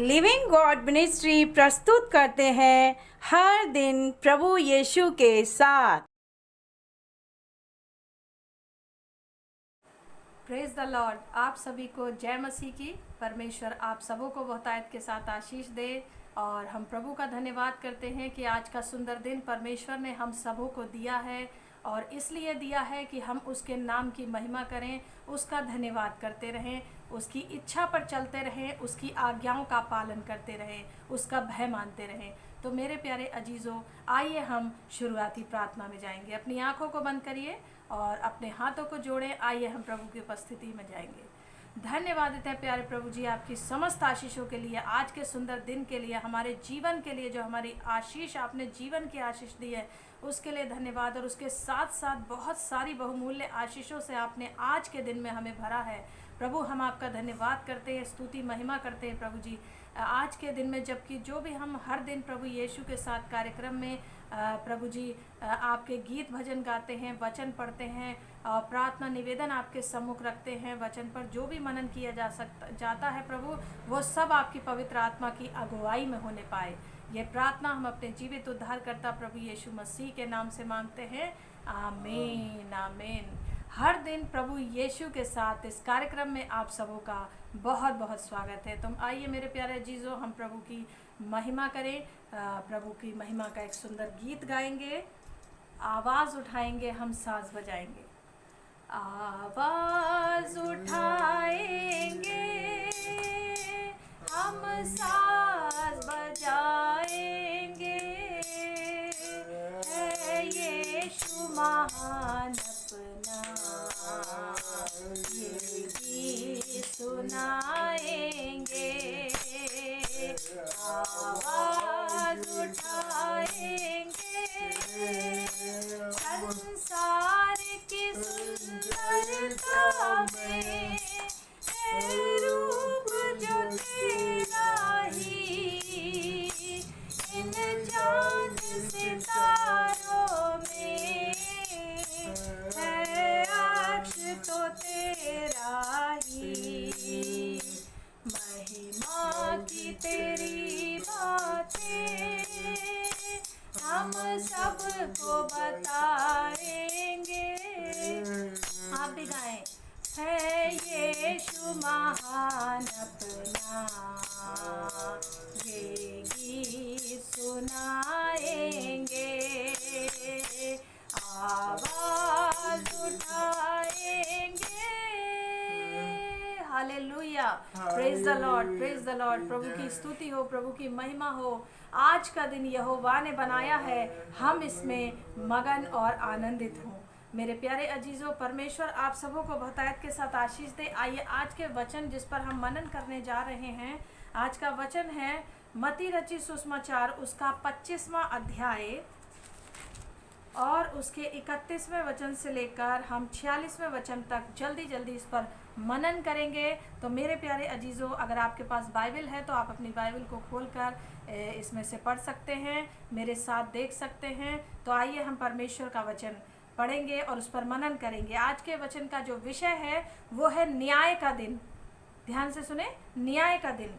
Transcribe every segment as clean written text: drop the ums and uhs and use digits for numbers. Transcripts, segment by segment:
Living God ministry प्रस्तुत करते हैं हर दिन प्रभु यीशु के साथ। Praise the Lord. आप सभी को जय मसीह की। परमेश्वर आप सबों को बहुतायत के साथ आशीष दे और हम प्रभु का धन्यवाद करते हैं कि आज का सुंदर दिन परमेश्वर ने हम सबों को दिया है और इसलिए दिया है कि हम उसके नाम की महिमा करें, उसका धन्यवाद करते रहें, उसकी इच्छा पर चलते रहें, उसकी आज्ञाओं का पालन करते रहें, उसका भय मानते रहें। तो मेरे प्यारे अजीज़ों, आइए हम शुरुआती प्रार्थना में जाएंगे। अपनी आंखों को बंद करिए और अपने हाथों को जोड़ें। आइए हम प्रभु की उपस्थिति में जाएंगे। धन्यवाद देते हैं प्यारे प्रभु जी आपकी समस्त आशीषों के लिए, आज के सुंदर दिन के लिए, हमारे जीवन के लिए, जो हमारी आशीष आपने जीवन की आशीष दी है उसके लिए धन्यवाद। और उसके साथ साथ बहुत सारी बहुमूल्य आशीषों से आपने आज के दिन में हमें भरा है। प्रभु हम आपका धन्यवाद करते हैं, स्तुति महिमा करते हैं प्रभु जी आज के दिन में, जबकि जो भी हम हर दिन प्रभु यीशु के साथ कार्यक्रम में प्रभु जी आपके गीत भजन गाते हैं, वचन पढ़ते हैं और प्रार्थना निवेदन आपके सम्मुख रखते हैं, वचन पर जो भी मनन किया जाता है प्रभु, वो सब आपकी पवित्र आत्मा की अगुवाई में होने पाए। ये प्रार्थना हम अपने जीवित उद्धारकर्ता प्रभु यीशु मसीह के नाम से मांगते हैं, आमीन आमीन। हर दिन प्रभु यीशु के साथ इस कार्यक्रम में आप सबों का बहुत बहुत स्वागत है। तुम आइए मेरे प्यारे अजीजों, हम प्रभु की महिमा करें। प्रभु की महिमा का एक सुंदर गीत गाएंगे, आवाज़ उठाएंगे, हम साज बजाएंगे। आवाज़ उठाएंगे, हम साज बजाएंगे, है यीशु महान अपना, ये गीत सुनाएंगे। आवाज़ उठाएंगे, संसार की सुंदरता में रूप जो तेरा ही, इन चाँद सितारों में है अक्ष तो तेरा ही। महिमा की तेरी बातें हम सबको बताएंगे। आप भी गाएं, है यीशु महान अपना, ये गीत सुनाएंगे। आवाज़ उठाएंगे। Hallelujah, praise the lord, praise the lord. प्रभु की स्तुति हो, प्रभु की महिमा हो। आज का दिन यहोवा ने बनाया है, हम इसमें मगन और आनंदित हों। मेरे प्यारे अजीज़ों, परमेश्वर आप सबों को बहुतायत के साथ आशीष दे। आइए आज के वचन जिस पर हम मनन करने जा रहे हैं, आज का वचन है मत्ती रचित सुसमाचार, उसका 25वां अध्याय और उसके 31वें वचन से लेकर हम 46वें वचन तक जल्दी जल्दी इस पर मनन करेंगे। तो मेरे प्यारे अजीज़ों, अगर आपके पास बाइबल है तो आप अपनी बाइबल को खोलकर इसमें से पढ़ सकते हैं, मेरे साथ देख सकते हैं। तो आइए हम परमेश्वर का वचन पढ़ेंगे और उस पर मनन करेंगे। आज के वचन का जो विषय है वो है न्याय का दिन। ध्यान से सुने, न्याय का दिन।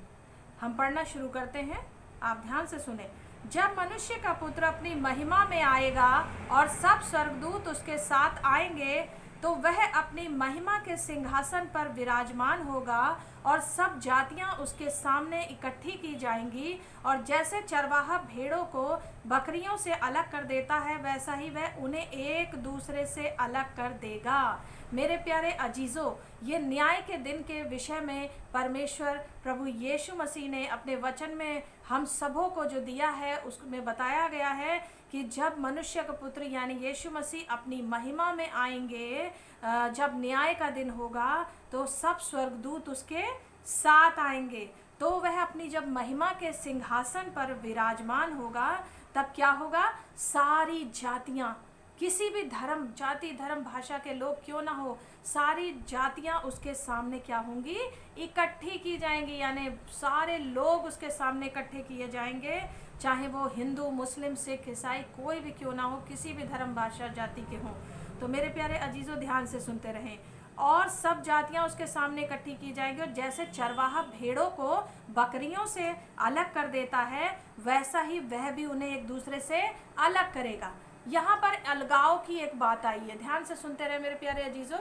हम पढ़ना शुरू करते हैं, आप ध्यान से सुने। जब मनुष्य का पुत्र अपनी महिमा में आएगा और सब स्वर्गदूत उसके साथ आएंगे, तो वह अपनी महिमा के सिंहासन पर विराजमान होगा और सब जातियां उसके सामने इकट्ठी की जाएंगी। और जैसे चरवाहा भेड़ों को बकरियों से अलग कर देता है, वैसा ही वह उन्हें एक दूसरे से अलग कर देगा। मेरे प्यारे अजीज़ों, ये न्याय के दिन के विषय में परमेश्वर प्रभु यीशु मसीह ने अपने वचन में हम सबों को जो दिया है उसमें बताया गया है कि जब मनुष्य का पुत्र यानी यीशु मसीह अपनी महिमा में आएंगे, जब न्याय का दिन होगा तो सब स्वर्गदूत उसके साथ आएंगे। तो वह अपनी जब महिमा के सिंहासन पर विराजमान होगा, तब क्या होगा, सारी जातियां, किसी भी धर्म, जाति, धर्म, भाषा के लोग क्यों ना हो, सारी जातियां उसके सामने क्या होंगी, इकट्ठी की जाएंगी। यानी सारे लोग उसके सामने इकट्ठे किए जाएंगे, चाहे वो हिंदू, मुस्लिम, सिख, ईसाई कोई भी क्यों ना हो, किसी भी धर्म, भाषा, जाति के हों। तो मेरे प्यारे अजीज़ों, ध्यान से सुनते रहें। और सब जातियां उसके सामने इकट्ठी की जाएंगी। और जैसे चरवाहा भेड़ों को बकरियों से अलग कर देता है, वैसा ही वह भी उन्हें एक दूसरे से अलग करेगा। यहाँ पर अलगाव की एक बात आई है, ध्यान से सुनते रहे मेरे प्यारे अजीजों।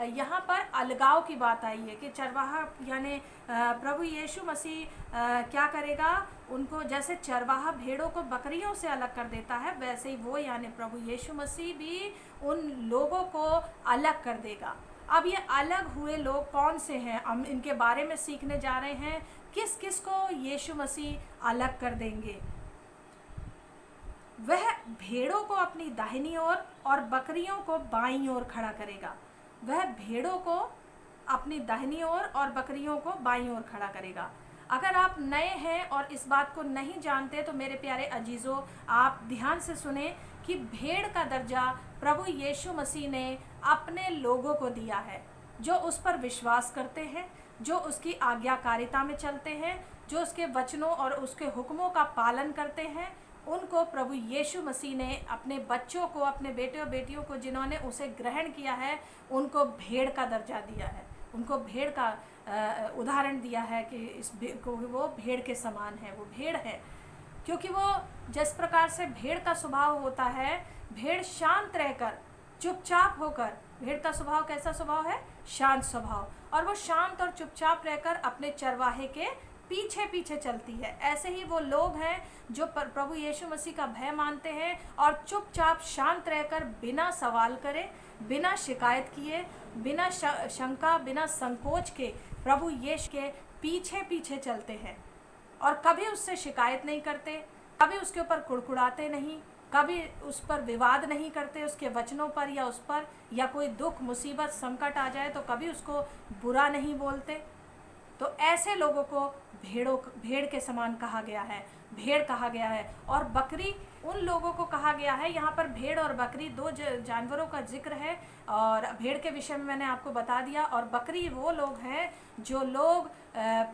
यहाँ पर अलगाव की बात आई है कि चरवाहा यानी प्रभु यीशु मसीह क्या करेगा, उनको जैसे चरवाहा भेड़ों को बकरियों से अलग कर देता है, वैसे ही वो यानी प्रभु यीशु मसीह भी उन लोगों को अलग कर देगा। अब ये अलग हुए लोग कौन से हैं, हम इनके बारे में सीखने जा रहे हैं। किस किस को यीशु मसीह अलग कर देंगे? वह भेड़ों को अपनी दाहिनी ओर और बकरियों को बाईं ओर खड़ा करेगा। वह भेड़ों को अपनी दाहिनी ओर और बकरियों को बाईं ओर खड़ा करेगा। अगर आप नए हैं और इस बात को नहीं जानते तो मेरे प्यारे अजीजों, आप ध्यान से सुने कि भेड़ का दर्जा प्रभु यीशु मसीह ने अपने लोगों को दिया है, जो उस पर विश्वास करते हैं, जो उसकी आज्ञाकारिता में चलते हैं, जो उसके वचनों और उसके हुक्मों का पालन करते हैं। उनको प्रभु यीशु मसीह ने अपने बच्चों को, अपने बेटे और बेटियों को जिन्होंने उसे ग्रहण किया है, उनको भेड़ का दर्जा दिया है, उनको भेड़ का उदाहरण दिया है कि वो भेड़ के समान है, वो भेड़ है। क्योंकि वो जिस प्रकार से भेड़ का स्वभाव होता है, भेड़ शांत रहकर, चुपचाप होकर, भेड़ का स्वभाव कैसा स्वभाव है? शांत स्वभाव। और वो शांत और चुपचाप रहकर अपने चरवाहे के पीछे पीछे चलती है। ऐसे ही वो लोग हैं जो प्रभु यीशु मसीह का भय मानते हैं और चुपचाप शांत रहकर बिना सवाल करे, बिना शिकायत किए, बिना शंका, बिना संकोच के प्रभु यीशु के पीछे पीछे चलते हैं और कभी उससे शिकायत नहीं करते, कभी उसके ऊपर कुड़कुड़ाते नहीं, कभी उस पर विवाद नहीं करते, उसके वचनों पर या उस पर, या कोई दुख मुसीबत संकट आ जाए तो कभी उसको बुरा नहीं बोलते। तो ऐसे लोगों को भेड़ के समान कहा गया है, भेड़ कहा गया है। और बकरी उन लोगों को कहा गया है। यहाँ पर भेड़ और बकरी दो जानवरों का जिक्र है, और भेड़ के विषय में मैंने आपको बता दिया। और बकरी वो लोग हैं जो लोग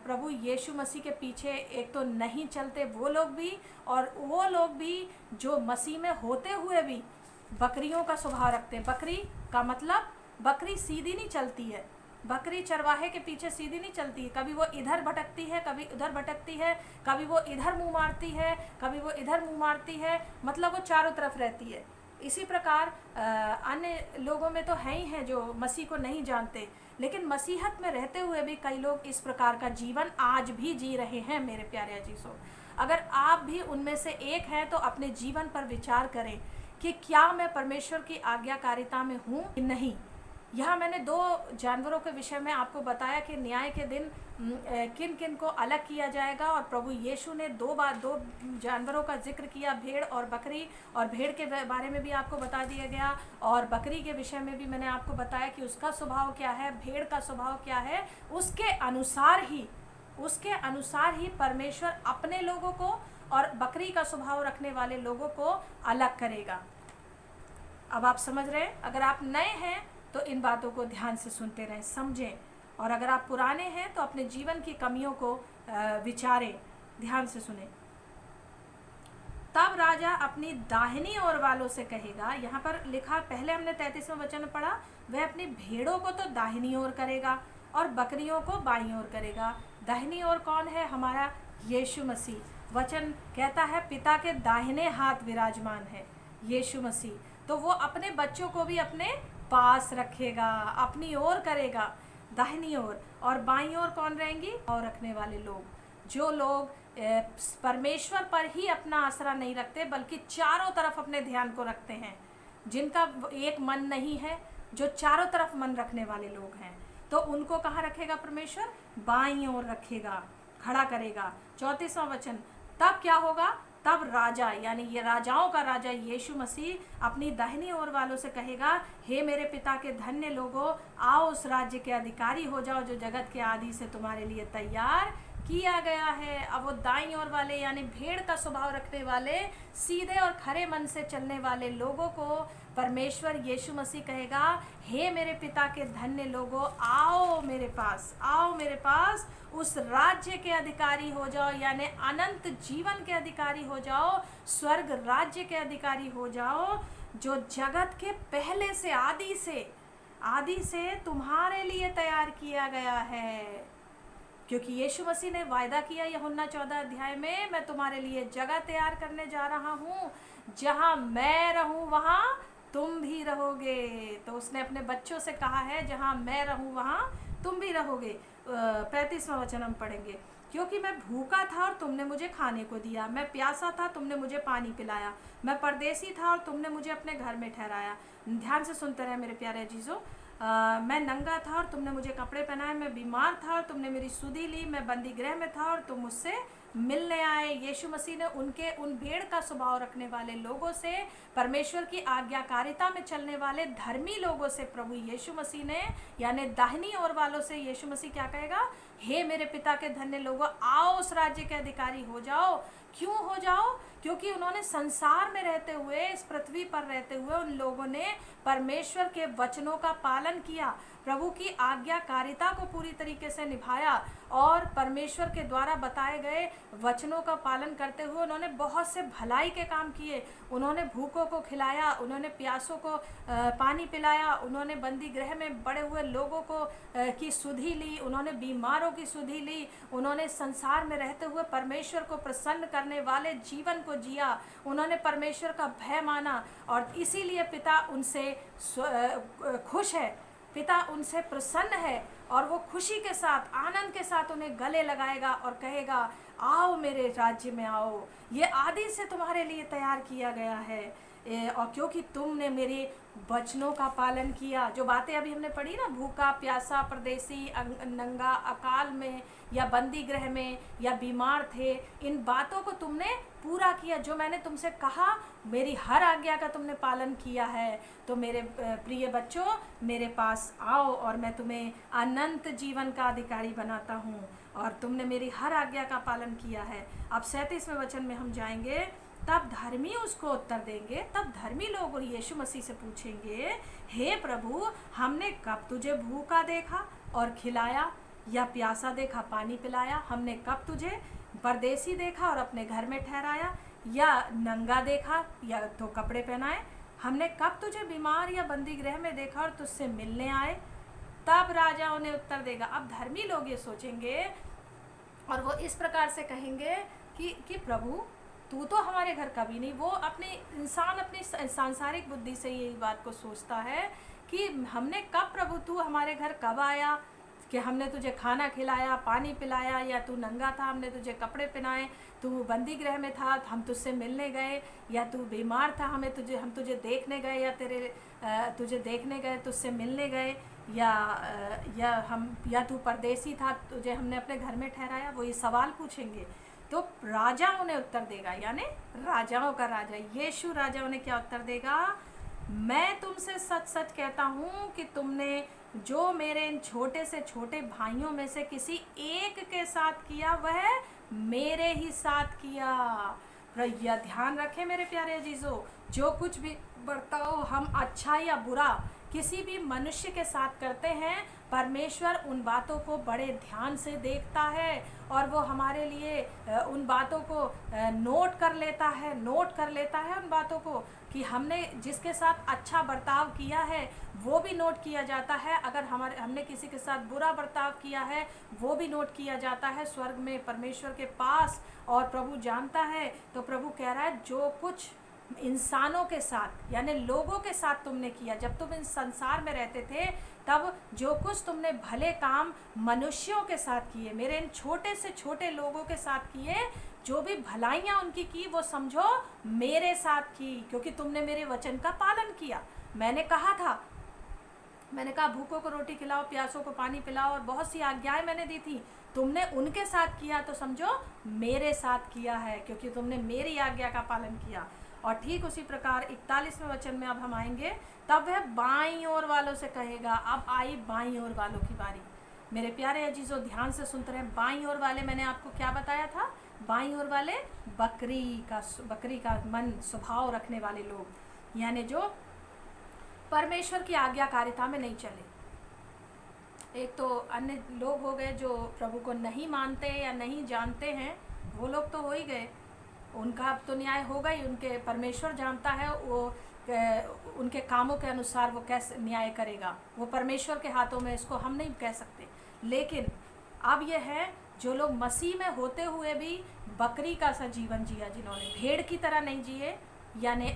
प्रभु यीशु मसीह के पीछे एक तो नहीं चलते, वो लोग भी, और वो लोग भी जो मसीह में होते हुए भी बकरियों का स्वभाव रखते हैं। बकरी का मतलब, बकरी सीधी नहीं चलती है, बकरी चरवाहे के पीछे सीधी नहीं चलती है। कभी वो इधर भटकती है, कभी उधर भटकती है, कभी वो इधर मुंह मारती है, कभी वो इधर मुंह मारती है, मतलब वो चारों तरफ रहती है। इसी प्रकार अन्य लोगों में तो है ही हैं जो मसीह को नहीं जानते, लेकिन मसीहत में रहते हुए भी कई लोग इस प्रकार का जीवन आज भी जी रहे हैं। मेरे प्यारे अजीजों, अगर आप भी उनमें से एक हैं तो अपने जीवन पर विचार करें कि क्या मैं परमेश्वर की आज्ञाकारिता में हूँ कि नहीं। यहाँ मैंने दो जानवरों के विषय में आपको बताया कि न्याय के दिन किन किन को अलग किया जाएगा, और प्रभु यीशु ने दो जानवरों का जिक्र किया, भेड़ और बकरी। और भेड़ के बारे में भी आपको बता दिया गया, और बकरी के विषय में भी मैंने आपको बताया कि उसका स्वभाव क्या है, भेड़ का स्वभाव क्या है। उसके अनुसार ही परमेश्वर अपने लोगों को और बकरी का स्वभाव रखने वाले लोगों को अलग करेगा। अब आप समझ रहे हैं? अगर आप नए हैं तो इन बातों को ध्यान से सुनते रहें, समझें, और अगर आप पुराने हैं तो अपने जीवन की कमियों को विचारें, ध्यान से सुनें। तब राजा अपनी दाहिनी ओर वालों से कहेगा, यहाँ पर लिखा, पहले हमने 33वां वचन पढ़ा, वह अपनी भेड़ों को तो दाहिनी ओर करेगा और बकरियों को बाईं ओर करेगा। दाहिनी ओर कौन है? हमारा यीशु मसीह। वचन कहता है पिता के दाहिने हाथ विराजमान है यीशु मसीह, तो वो अपने बच्चों को भी अपने पास रखेगा, अपनी ओर करेगा, दाहिनी ओर। और बाईं ओर कौन रहेंगी? और रखने वाले लोग, जो लोग परमेश्वर पर ही अपना आसरा नहीं रखते बल्कि चारों तरफ अपने ध्यान को रखते हैं, जिनका एक मन नहीं है, जो चारों तरफ मन रखने वाले लोग हैं, तो उनको कहाँ रखेगा परमेश्वर? बाईं ओर रखेगा, खड़ा करेगा। 34वां वचन, तब क्या होगा? तब राजा, यानी ये राजाओं का राजा यीशु मसीह अपनी दाहिनी ओर वालों से कहेगा, हे मेरे पिता के धन्य लोगों, आओ उस राज्य के अधिकारी हो जाओ जो जगत के आदि से तुम्हारे लिए तैयार किया गया है। अब वो दाईं ओर वाले यानी भेड़ का स्वभाव रखने वाले, सीधे और खरे मन से चलने वाले लोगों को परमेश्वर यीशु मसीह कहेगा, हे मेरे पिता के धन्य लोगों, आओ मेरे पास उस राज्य के अधिकारी हो जाओ, यानी अनंत जीवन के अधिकारी हो जाओ, स्वर्ग राज्य के अधिकारी हो जाओ, जो जगत के पहले से, आदि से आदि से तुम्हारे लिए तैयार किया गया है। क्योंकि यीशु मसीह ने वायदा किया यूहन्ना 14 अध्याय में, मैं तुम्हारे लिए जगह तैयार करने जा रहा हूँ, जहाँ मैं रहूँ वहाँ तुम भी रहोगे। तो उसने अपने बच्चों से कहा है, जहाँ मैं रहूँ वहाँ तुम भी रहोगे। 35वां वचन हम पढ़ेंगे। क्योंकि मैं भूखा था और तुमने मुझे खाने को दिया, मैं प्यासा था तुमने मुझे पानी पिलाया, मैं परदेसी था और तुमने मुझे अपने घर में ठहराया। ध्यान से सुनते रहे मेरे प्यारे अजीजों। मैं नंगा था और तुमने मुझे कपड़े पहनाए, मैं बीमार था और तुमने मेरी सुधि ली, मैं बंदी गृह में था और तुम मुझसे मिलने आए। यीशु मसीह ने उन भेड़ का स्वभाव रखने वाले लोगों से, परमेश्वर की आज्ञाकारिता में चलने वाले धर्मी लोगों से, प्रभु यीशु मसीह ने, यानी दाहिनी ओर वालों से यीशु मसीह क्या कहेगा? हे मेरे पिता के धन्य लोगों, आओ उस राज्य के अधिकारी हो जाओ। क्यों हो जाओ? क्योंकि उन्होंने संसार में रहते हुए, इस पृथ्वी पर रहते हुए, उन लोगों ने परमेश्वर के वचनों का पालन किया, प्रभु की आज्ञाकारिता को पूरी तरीके से निभाया और परमेश्वर के द्वारा बताए गए वचनों का पालन करते हुए उन्होंने बहुत से भलाई के काम किए। उन्होंने भूखों को खिलाया, उन्होंने प्यासों को पानी पिलाया, उन्होंने बंदी गृह में पड़े हुए लोगों को की सुधि ली, उन्होंने बीमारों की सुधि ली, उन्होंने संसार में रहते हुए परमेश्वर को प्रसन्न करने वाले जीवन को जिया, उन्होंने परमेश्वर का भय माना और इसीलिए पिता उनसे खुश है, पिता उनसे प्रसन्न है और वो खुशी के साथ, आनंद के साथ उन्हें गले लगाएगा और कहेगा, आओ मेरे राज्य में आओ, ये आदि से तुम्हारे लिए तैयार किया गया है। और क्योंकि तुमने मेरे वचनों का पालन किया। जो बातें अभी हमने पढ़ी ना, भूखा, प्यासा, परदेसी, नंगा, अकाल में या बंदी गृह में या बीमार थे, इन बातों को तुमने पूरा किया। जो मैंने तुमसे कहा, मेरी हर आज्ञा का तुमने पालन किया है। तो मेरे प्रिय बच्चों, मेरे पास आओ और मैं तुम्हें अनंत जीवन का अधिकारी बनाता हूँ। और तुमने मेरी हर आज्ञा का पालन किया है। अब 37वें वचन में हम जाएंगे। तब धर्मी उसको उत्तर देंगे, तब धर्मी लोग यीशु मसीह से पूछेंगे, हे प्रभु, हमने कब तुझे भूखा देखा और खिलाया, या प्यासा देखा पानी पिलाया? हमने कब तुझे परदेसी देखा और अपने घर में ठहराया, या नंगा देखा या तो कपड़े पहनाए? हमने कब तुझे बीमार या बंदी गृह में देखा और तुझसे मिलने आए? तब राजा उन्हें उत्तर देगा। अब धर्मी लोग ये सोचेंगे और वो इस प्रकार से कहेंगे कि प्रभु, तू तो हमारे घर कभी नहीं। वो अपनी सांसारिक बुद्धि से यही बात को सोचता है कि हमने कब, प्रभु तू हमारे घर कब आया कि हमने तुझे खाना खिलाया, पानी पिलाया, या तू नंगा था हमने तुझे कपड़े पहनाए, तू बंदी गृह में था हम तुझसे मिलने गए, या तू बीमार था हम तुझे देखने गए, या तुझे देखने गए, तुझसे मिलने गए, या तू परदेसी था तुझे हमने अपने घर में ठहराया? वो ये सवाल पूछेंगे। तो राजा उन्हें उत्तर देगा, यानी राजाओं का राजा यीशु राजा उन्हें क्या उत्तर देगा? मैं तुमसे सच सच कहता हूँ कि तुमने जो मेरे इन छोटे से छोटे भाइयों में से किसी एक के साथ किया, वह मेरे ही साथ किया। यह ध्यान रखें मेरे प्यारे अजीजों, जो कुछ भी बर्ताव हम अच्छा या बुरा किसी भी मनुष्य के साथ करते हैं, परमेश्वर उन बातों को बड़े ध्यान से देखता है और वो हमारे लिए उन बातों को नोट कर लेता है उन बातों को, कि हमने जिसके साथ अच्छा बर्ताव किया है वो भी नोट किया जाता है, अगर हमने किसी के साथ बुरा बर्ताव किया है वो भी नोट किया जाता है स्वर्ग में परमेश्वर के पास, और प्रभु जानता है। तो प्रभु कह रहा है, जो कुछ इंसानों के साथ यानी लोगों के साथ तुमने किया, जब तुम इस संसार में रहते थे, तब जो कुछ तुमने भले काम मनुष्यों के साथ किए, मेरे इन छोटे से छोटे लोगों के साथ किए, जो भी भलाइयाँ उनकी की, वो समझो मेरे साथ की, क्योंकि तुमने मेरे वचन का पालन किया। मैंने कहा भूखों को रोटी खिलाओ, प्यासों को पानी पिलाओ, और बहुत सी आज्ञाएं मैंने दी थी, तुमने उनके साथ किया, तो समझो मेरे साथ किया है, क्योंकि तुमने मेरी आज्ञा का पालन किया। और ठीक उसी प्रकार 41वें वचन में अब हम आएंगे। तब वह बाईं ओर वालों से कहेगा। अब आई बाईं ओर वालों की बारी। मेरे प्यारे अजीजों, ध्यान से सुनते रहे। बाईं ओर वाले मैंने आपको क्या बताया था? बाईं ओर वाले बकरी का मन स्वभाव रखने वाले लोग, यानी जो परमेश्वर की आज्ञाकारिता में नहीं चले। एक तो अन्य लोग हो गए जो प्रभु को नहीं मानते या नहीं जानते हैं, वो लोग तो हो ही गए, उनका अब तो न्याय होगा ही, उनके परमेश्वर जानता है वो उनके कामों के अनुसार वो कैसे न्याय करेगा, वो परमेश्वर के हाथों में, इसको हम नहीं कह सकते। लेकिन अब यह है, जो लोग मसीह में होते हुए भी बकरी का सा जीवन जिया, जिन्होंने भेड़ की तरह नहीं जिए, यानी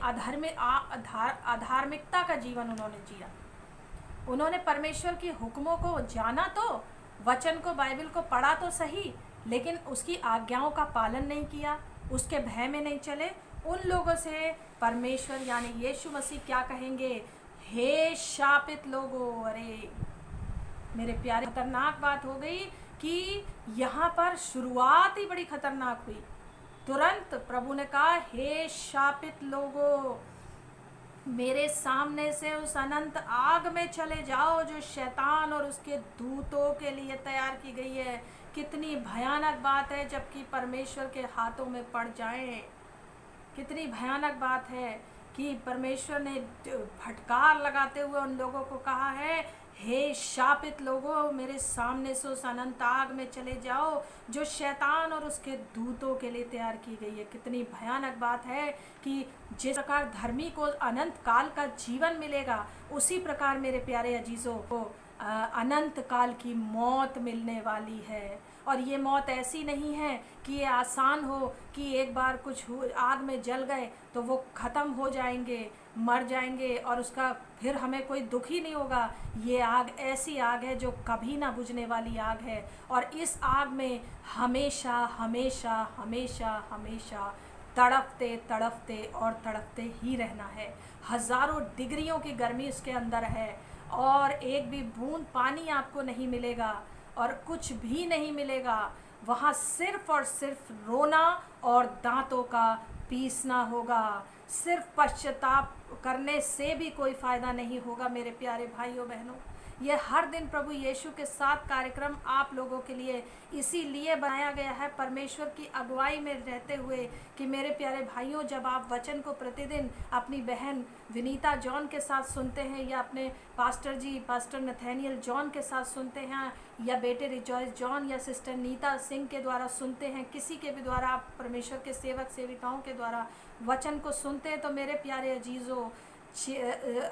अधार्मिकता का जीवन उन्होंने जिया, उन्होंने परमेश्वर की हुक्मों को जाना, तो वचन को, बाइबल को पढ़ा तो सही, लेकिन उसकी आज्ञाओं का पालन नहीं किया, उसके भय में नहीं चले, उन लोगों से परमेश्वर यानी यीशु मसीह क्या कहेंगे? हे शापित लोगों। अरे मेरे प्यारे, खतरनाक बात हो गई कि यहाँ पर शुरुआत ही बड़ी खतरनाक हुई। तुरंत प्रभु ने कहा, हे शापित लोगों, मेरे सामने से उस अनंत आग में चले जाओ जो शैतान और उसके दूतों के लिए तैयार की गई है। कितनी भयानक बात है जबकि परमेश्वर के हाथों में पड़ जाएं। कितनी भयानक बात है कि परमेश्वर ने फटकार लगाते हुए उन लोगों को कहा है, हे शापित लोगों, मेरे सामने से उस अनंत आग में चले जाओ जो शैतान और उसके दूतों के लिए तैयार की गई है। कितनी भयानक बात है कि जिस प्रकार धर्मी को अनंत काल का जीवन मिलेगा, उसी प्रकार मेरे प्यारे अजीजों को अनंत काल की मौत मिलने वाली है। और ये मौत ऐसी नहीं है कि ये आसान हो कि एक बार कुछ आग में जल गए तो वो ख़त्म हो जाएंगे, मर जाएंगे और उसका फिर हमें कोई दुख ही नहीं होगा। ये आग ऐसी आग है जो कभी ना बुझने वाली आग है, और इस आग में हमेशा हमेशा हमेशा हमेशा तड़पते तड़पते और तड़पते ही रहना है। हज़ारों डिग्रियों की गर्मी उसके अंदर है, और एक भी बूंद पानी आपको नहीं मिलेगा और कुछ भी नहीं मिलेगा। वहाँ सिर्फ और सिर्फ रोना और दांतों का पीसना होगा। सिर्फ पश्चाताप करने से भी कोई फ़ायदा नहीं होगा मेरे प्यारे भाइयों बहनों। ये हर दिन प्रभु यीशु के साथ कार्यक्रम आप लोगों के लिए इसीलिए बनाया गया है, परमेश्वर की अगुवाई में रहते हुए, कि मेरे प्यारे भाइयों, जब आप वचन को प्रतिदिन अपनी बहन विनीता जॉन के साथ सुनते हैं, या अपने पास्टर नथैनियल जॉन के साथ सुनते हैं, या बेटे रिजॉइस जॉन या सिस्टर नीता सिंह के द्वारा सुनते हैं, किसी के भी द्वारा आप परमेश्वर के सेवक सेविकाओं के द्वारा वचन को सुनते हैं, तो मेरे प्यारे अजीज़ों,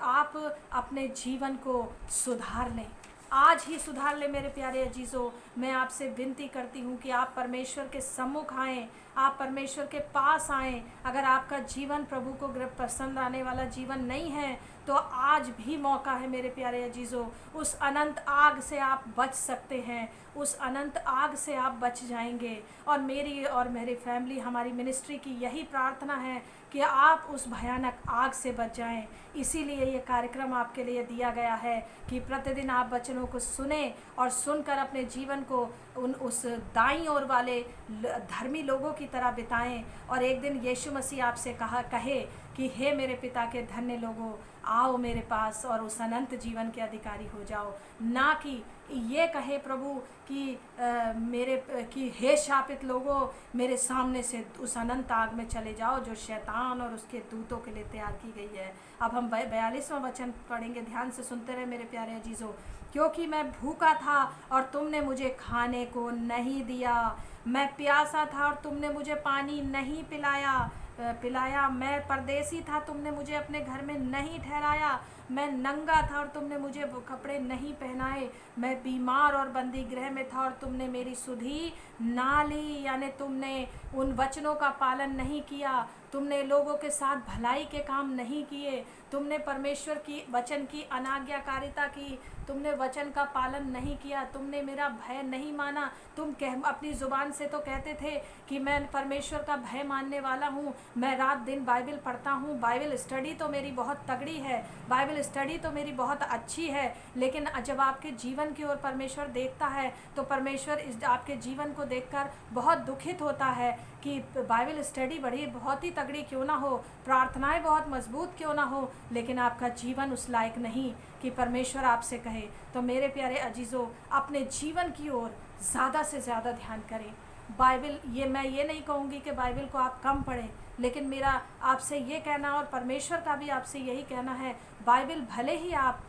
आप अपने जीवन को सुधार लें, आज ही सुधार लें मेरे प्यारे अजीज़ों। मैं आपसे विनती करती हूँ कि आप परमेश्वर के सम्मुख आएँ, आप परमेश्वर के पास आएँ। अगर आपका जीवन प्रभु को पसंद आने वाला जीवन नहीं है, तो आज भी मौका है मेरे प्यारे अजीज़ों। उस अनंत आग से आप बच सकते हैं, उस अनंत आग से आप बच जाएंगे। और मेरी और मेरी फैमिली, हमारी मिनिस्ट्री की यही प्रार्थना है कि आप उस भयानक आग से बच जाएं। इसीलिए ये कार्यक्रम आपके लिए दिया गया है कि प्रतिदिन आप वचनों को सुने और सुनकर अपने जीवन को उस दाईं ओर वाले धर्मी लोगों की तरह बिताएं, और एक दिन यीशु मसीह आपसे कहे कि हे मेरे पिता के धन्य लोगों, आओ मेरे पास और उस अनंत जीवन के अधिकारी हो जाओ। ना कि ये कहे प्रभु कि हे शापित लोगों, मेरे सामने से उस अनंत आग में चले जाओ जो शैतान और उसके दूतों के लिए तैयार की गई है। अब हम 42वां वचन पढ़ेंगे, ध्यान से सुनते रहे मेरे प्यारे अजीज़ों। क्योंकि मैं भूखा था और तुमने मुझे खाने को नहीं दिया, मैं प्यासा था और तुमने मुझे पानी नहीं पिलाया, मैं परदेसी था, तुमने मुझे अपने घर में नहीं ठहराया, मैं नंगा था और तुमने मुझे कपड़े नहीं पहनाए, मैं बीमार और बंदी गृह में था और तुमने मेरी सुधि ना ली। यानी तुमने उन वचनों का पालन नहीं किया, तुमने लोगों के साथ भलाई के काम नहीं किए, तुमने परमेश्वर की वचन की अनाज्ञाकारिता की, तुमने वचन का पालन नहीं किया, तुमने मेरा भय नहीं माना। तुम अपनी ज़ुबान से तो कहते थे कि मैं परमेश्वर का भय मानने वाला हूँ, मैं रात दिन बाइबल पढ़ता हूँ, बाइबल स्टडी तो मेरी बहुत तगड़ी है, बाइबल स्टडी तो मेरी बहुत अच्छी है। लेकिन जब आपके जीवन की ओर परमेश्वर देखता है तो परमेश्वर आपके जीवन को देखकर बहुत दुखित होता है कि बाइबल स्टडी बहुत ही तगड़ी क्यों ना हो, प्रार्थनाएं बहुत मजबूत क्यों ना हो, लेकिन आपका जीवन उस लायक नहीं कि परमेश्वर आपसे कहे। तो मेरे प्यारे अजीज़ों, अपने जीवन की ओर ज़्यादा से ज़्यादा ध्यान करें। बाइबल, मैं ये नहीं कहूँगी कि बाइबल को आप कम पढ़ें, लेकिन मेरा आपसे ये कहना और परमेश्वर का भी आपसे यही कहना है, बाइबल भले ही आप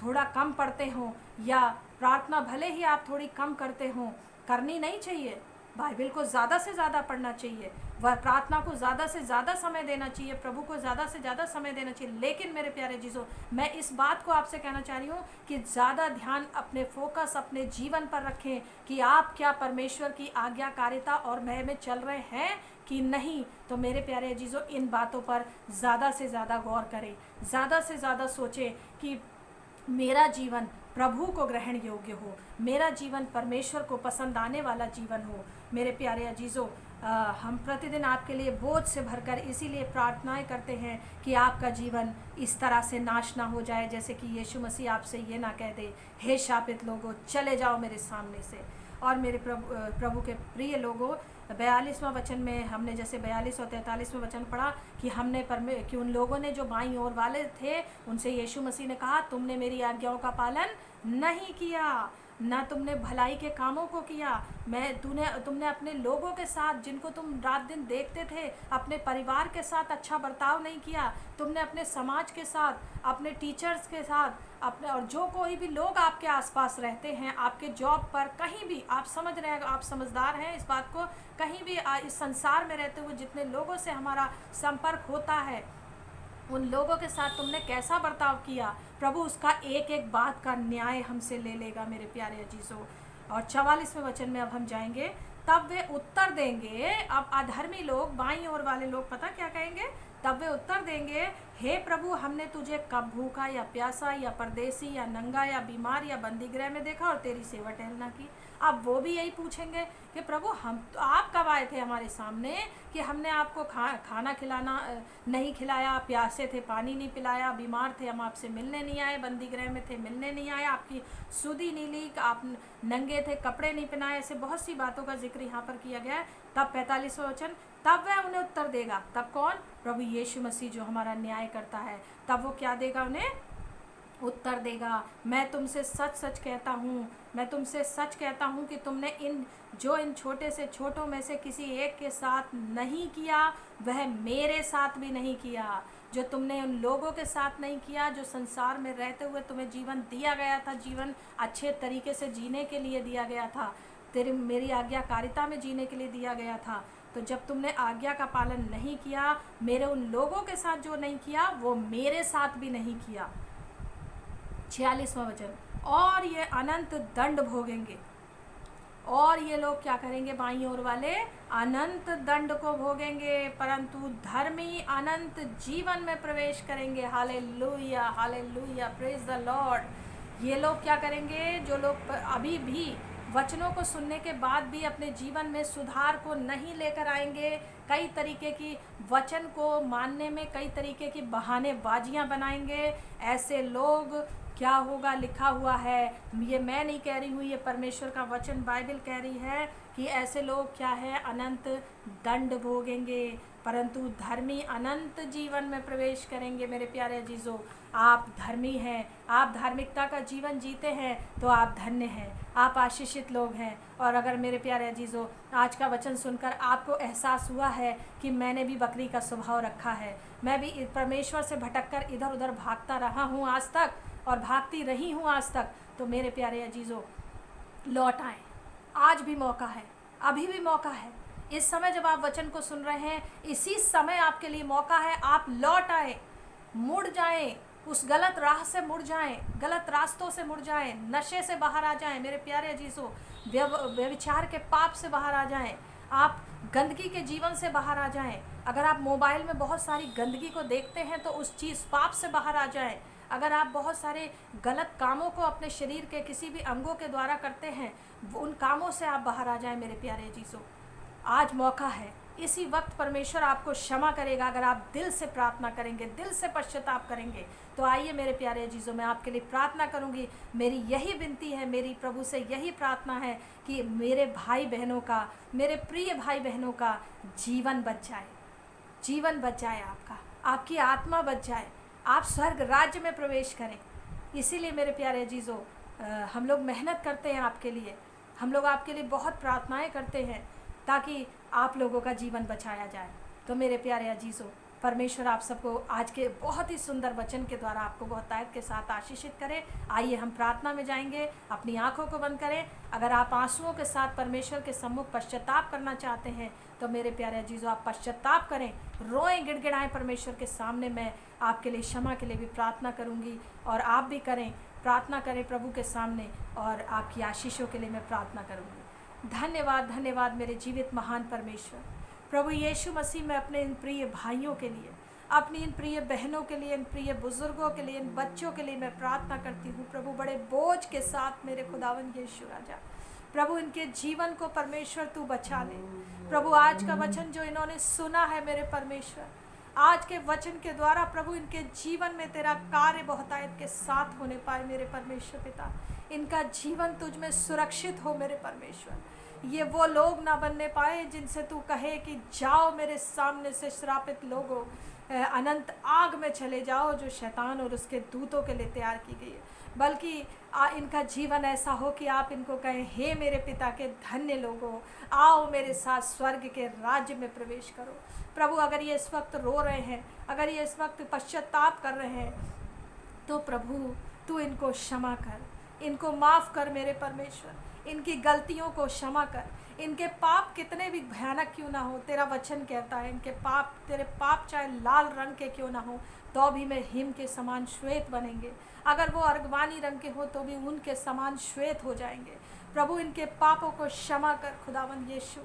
थोड़ा कम पढ़ते हों, या प्रार्थना भले ही आप थोड़ी कम करते हों, करनी नहीं चाहिए। बाइबल को ज़्यादा से ज़्यादा पढ़ना चाहिए, वह प्रार्थना को ज़्यादा से ज़्यादा समय देना चाहिए, प्रभु को ज़्यादा से ज़्यादा समय देना चाहिए। लेकिन मेरे प्यारे जीजो, मैं इस बात को आपसे कहना चाह रही हूँ कि ज़्यादा ध्यान अपने फोकस अपने जीवन पर रखें कि आप क्या परमेश्वर की आज्ञाकारिता और भय में चल रहे हैं कि नहीं। तो मेरे प्यारे अजीज़ों, इन बातों पर ज़्यादा से ज़्यादा गौर करें, ज़्यादा से ज़्यादा सोचें कि मेरा जीवन प्रभु को ग्रहण योग्य हो, मेरा जीवन परमेश्वर को पसंद आने वाला जीवन हो। मेरे प्यारे अजीज़ों, हम प्रतिदिन आपके लिए बोझ से भरकर इसीलिए प्रार्थनाएं करते हैं कि आपका जीवन इस तरह से नाश ना हो जाए जैसे कि यीशु मसीह आपसे ये ना कह दे, हे शापित लोगों चले जाओ मेरे सामने से। और मेरे प्रभु के प्रिय लोगों, 42वां वचन में हमने जैसे 42 और 43वां वचन पढ़ा कि कि उन लोगों ने जो बाईं ओर वाले थे उनसे यीशु मसीह ने कहा, तुमने मेरी आज्ञाओं का पालन नहीं किया, ना तुमने भलाई के कामों को किया, तुमने अपने लोगों के साथ जिनको तुम रात दिन देखते थे, अपने परिवार के साथ अच्छा बर्ताव नहीं किया, तुमने अपने समाज के साथ, अपने टीचर्स के साथ, अपने और जो कोई भी लोग आपके आसपास रहते हैं, आपके जॉब पर कहीं भी, आप समझ रहे हैं, आप समझदार हैं इस बात को, कहीं भी इस संसार में रहते हुए जितने लोगों से हमारा संपर्क होता है, उन लोगों के साथ तुमने कैसा बर्ताव किया, प्रभु उसका एक एक बात का न्याय हमसे ले लेगा मेरे प्यारे अजीजों। और 44वें वचन में अब हम जाएंगे, तब वे उत्तर देंगे। अब अधर्मी लोग, बाईं ओर वाले लोग पता क्या कहेंगे, तब वे उत्तर देंगे, हे प्रभु हमने तुझे कब भूखा या प्यासा या परदेसी या नंगा या बीमार या बंदीगृह में देखा और तेरी सेवा टहलना की। अब वो भी यही पूछेंगे कि प्रभु हम तो, आप कब आए थे हमारे सामने कि हमने आपको खाना खिलाना नहीं खिलाया, प्यासे थे पानी नहीं पिलाया, बीमार थे हम आपसे मिलने नहीं आए, बंदीगृह में थे मिलने नहीं आए, आपकी सुधी नहीं ली, आप नंगे थे कपड़े नहीं पहनाए। ऐसे बहुत सी बातों का जिक्र यहाँ पर किया गया है। तब 45वां वचन, तब वह उन्हें उत्तर देगा। तब कौन? प्रभु यीशु मसीह जो हमारा न्याय करता है। तब वो क्या देगा? उन्हें उत्तर देगा, मैं तुमसे सच सच कहता हूँ, मैं तुमसे सच कहता हूँ कि तुमने इन छोटे से छोटों में से किसी एक के साथ नहीं किया, वह मेरे साथ भी नहीं किया। जो तुमने उन लोगों के साथ नहीं किया जो संसार में रहते हुए तुम्हें जीवन दिया गया था, जीवन अच्छे तरीके से जीने के लिए दिया गया था, मेरी आज्ञाकारिता में जीने के लिए दिया गया था। तो जब तुमने आज्ञा का पालन नहीं किया, मेरे उन लोगों के साथ जो नहीं किया वो मेरे साथ भी नहीं किया। 46वां वचन, और ये अनंत दंड भोगेंगे। और ये लोग क्या करेंगे? बाईं ओर वाले अनंत दंड को भोगेंगे, परंतु धर्मी अनंत जीवन में प्रवेश करेंगे। Hallelujah, hallelujah, praise the Lord. ये लोग क्या करेंगे? जो लोग अभी भी वचनों को सुनने के बाद भी अपने जीवन में सुधार को नहीं लेकर आएंगे, कई तरीके की वचन को मानने में कई तरीके की बहानेबाजियां बनाएंगे, ऐसे लोग क्या होगा? लिखा हुआ है, ये मैं नहीं कह रही हूँ, ये परमेश्वर का वचन बाइबल कह रही है कि ऐसे लोग क्या है? अनंत दंड भोगेंगे, परंतु धर्मी अनंत जीवन में प्रवेश करेंगे। मेरे प्यारे अजीजों, आप धर्मी हैं, आप धार्मिकता का जीवन जीते हैं तो आप धन्य हैं, आप आशीषित लोग हैं। और अगर मेरे प्यारे अजीजों आज का वचन सुनकर आपको एहसास हुआ है कि मैंने भी बकरी का स्वभाव रखा है, मैं भी परमेश्वर से भटककर इधर उधर भागता रहा हूँ आज तक और भागती रही हूँ आज तक, तो मेरे प्यारे अजीजों लौट आएँ। आज भी मौका है, अभी भी मौका है। इस समय जब आप वचन को सुन रहे हैं, इसी समय आपके लिए मौका है। आप लौट आए, मुड़ जाएं, उस गलत राह से मुड़ जाएं, गलत रास्तों से मुड़ जाएं, नशे से बाहर आ जाएं। मेरे प्यारे अजीजों, व्यभिचार के पाप से बाहर आ जाएं, आप गंदगी के जीवन से बाहर आ जाएं। अगर आप मोबाइल में बहुत सारी गंदगी को देखते हैं तो उस चीज़ पाप से बाहर आ जाएं। अगर आप बहुत सारे गलत कामों को अपने शरीर के किसी भी अंगों के द्वारा करते हैं, उन कामों से आप बाहर आ जाएं। मेरे प्यारे अजीजों, आज मौका है, इसी वक्त परमेश्वर आपको क्षमा करेगा अगर आप दिल से प्रार्थना करेंगे, दिल से पश्चाताप करेंगे। तो आइए मेरे प्यारे अजीजों, मैं आपके लिए प्रार्थना करूंगी। मेरी यही विनती है, मेरी प्रभु से यही प्रार्थना है कि मेरे भाई बहनों का, मेरे प्रिय भाई बहनों का जीवन बच जाए, जीवन बच जाए, आपकी आत्मा बच जाए, आप स्वर्ग राज्य में प्रवेश करें। इसीलिए मेरे प्यारे अजीजों, हम लोग मेहनत करते हैं आपके लिए, हम लोग आपके लिए बहुत प्रार्थनाएं करते हैं ताकि आप लोगों का जीवन बचाया जाए। तो मेरे प्यारे अजीजों, परमेश्वर आप सबको आज के बहुत ही सुंदर वचन के द्वारा आपको बहुतायत के साथ आशीषित करे। आइए हम प्रार्थना में जाएंगे। अपनी आंखों को बंद करें। अगर आप आंसुओं के साथ परमेश्वर के सम्मुख पश्चाताप करना चाहते हैं तो मेरे प्यारे अजीजों, आप पश्चाताप करें, रोएं, गिड़गिड़ाएं परमेश्वर के सामने। मैं आपके लिए क्षमा के लिए भी प्रार्थना करूंगी और आप भी करें, प्रार्थना करें प्रभु के सामने, और आपकी आशीषों के लिए मैं प्रार्थना करूंगी। धन्यवाद, धन्यवाद मेरे जीवित महान परमेश्वर प्रभु यीशु मसीह। मैं अपने इन प्रिय भाइयों के लिए, अपनी इन प्रिय बहनों के लिए, इन प्रिय बुजुर्गों के लिए, इन बच्चों के लिए मैं प्रार्थना करती हूँ प्रभु। बड़े बोझ के साथ मेरे खुदावंद यीशु राजा प्रभु, इनके जीवन को परमेश्वर तू बचा ले प्रभु। आज का वचन जो इन्होंने सुना है मेरे परमेश्वर, आज के वचन के द्वारा प्रभु इनके जीवन में तेरा कार्य बहुतायत के साथ होने पाए मेरे परमेश्वर पिता। इनका जीवन तुझ में सुरक्षित हो मेरे परमेश्वर। ये वो लोग ना बनने पाए जिनसे तू कहे कि जाओ मेरे सामने से श्रापित लोगों, अनंत आग में चले जाओ जो शैतान और उसके दूतों के लिए तैयार की गई है, बल्कि इनका जीवन ऐसा हो कि आप इनको कहें, हे मेरे पिता के धन्य लोगों, आओ मेरे साथ स्वर्ग के राज्य में प्रवेश करो। प्रभु अगर ये इस वक्त रो रहे हैं, अगर ये इस वक्त पश्चाताप कर रहे हैं, तो प्रभु तू इनको क्षमा कर, इनको माफ़ कर मेरे परमेश्वर। इनकी गलतियों को क्षमा कर। इनके पाप कितने भी भयानक क्यों ना हो, तेरा वचन कहता है इनके पाप, तेरे पाप चाहे लाल रंग के क्यों ना हो तो भी मैं हिम के समान श्वेत बनेंगे। अगर वो अर्गवानी रंग के हो तो भी उनके समान श्वेत हो जाएंगे। प्रभु इनके पापों को क्षमा कर खुदावंद यीशु,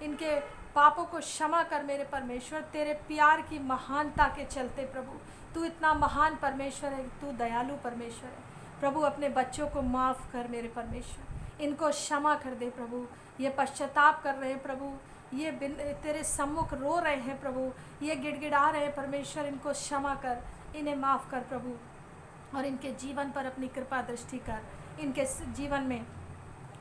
इनके पापों को क्षमा कर मेरे परमेश्वर। तेरे प्यार की महानता के चलते प्रभु तू इतना महान परमेश्वर है, तू दयालु परमेश्वर है प्रभु। अपने बच्चों को माफ़ कर मेरे परमेश्वर, इनको क्षमा कर दे प्रभु। ये पश्चाताप कर रहे हैं प्रभु, ये तेरे सम्मुख रो रहे हैं प्रभु, ये गिड़गिड़ा रहे हैं परमेश्वर। इनको क्षमा कर, इन्हें माफ़ कर प्रभु, और इनके जीवन पर अपनी कृपा दृष्टि कर। इनके जीवन में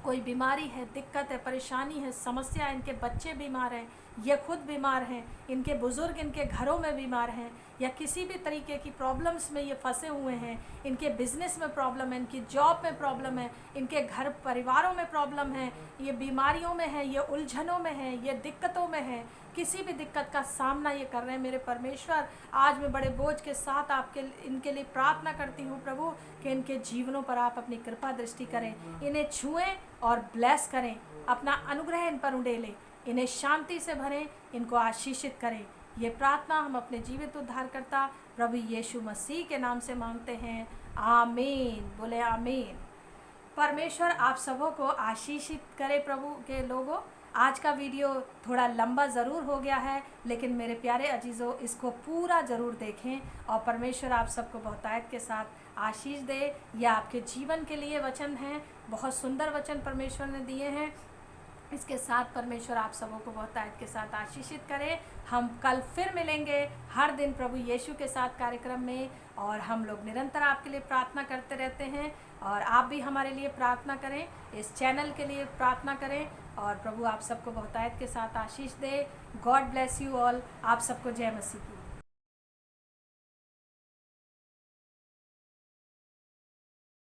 कोई बीमारी है, दिक्कत है, परेशानी है, समस्या है, इनके बच्चे बीमार हैं, ये खुद बीमार हैं, इनके बुज़ुर्ग इनके घरों में बीमार हैं, या किसी भी तरीके की प्रॉब्लम्स में ये फंसे हुए हैं, इनके बिजनेस में प्रॉब्लम है, इनकी जॉब में प्रॉब्लम है, इनके घर परिवारों में प्रॉब्लम है, ये बीमारियों में है, ये उलझनों में है, ये दिक्कतों में है, किसी भी दिक्कत का सामना ये कर रहे हैं मेरे परमेश्वर। आज मैं बड़े बोझ के साथ इनके लिए प्रार्थना करती हूँ प्रभु कि इनके जीवनों पर आप अपनी कृपा दृष्टि करें, इन्हें छुएं और ब्लेस करें, अपना अनुग्रह इन पर उड़ेलें, इन्हें शांति से भरें, इनको आशीषित करें। ये प्रार्थना हम अपने जीवित उद्धारकर्ता प्रभु यीशु मसीह के नाम से मांगते हैं, आमीन। बोले आमीन। परमेश्वर आप सबों को आशीषित करे प्रभु के लोगों। आज का वीडियो थोड़ा लंबा ज़रूर हो गया है, लेकिन मेरे प्यारे अजीज़ों इसको पूरा ज़रूर देखें, और परमेश्वर आप सबको बहुतायत के साथ आशीष दे। यह आपके जीवन के लिए वचन हैं, बहुत सुंदर वचन परमेश्वर ने दिए हैं। इसके साथ परमेश्वर आप सबों को बहुतायत के साथ आशीषित करे। हम कल फिर मिलेंगे हर दिन प्रभु यीशु के साथ कार्यक्रम में, और हम लोग निरंतर आपके लिए प्रार्थना करते रहते हैं, और आप भी हमारे लिए प्रार्थना करें, इस चैनल के लिए प्रार्थना करें, और प्रभु आप सबको बहुतायत के साथ आशीष दे। God bless you all. आप सबको जय मसीह की।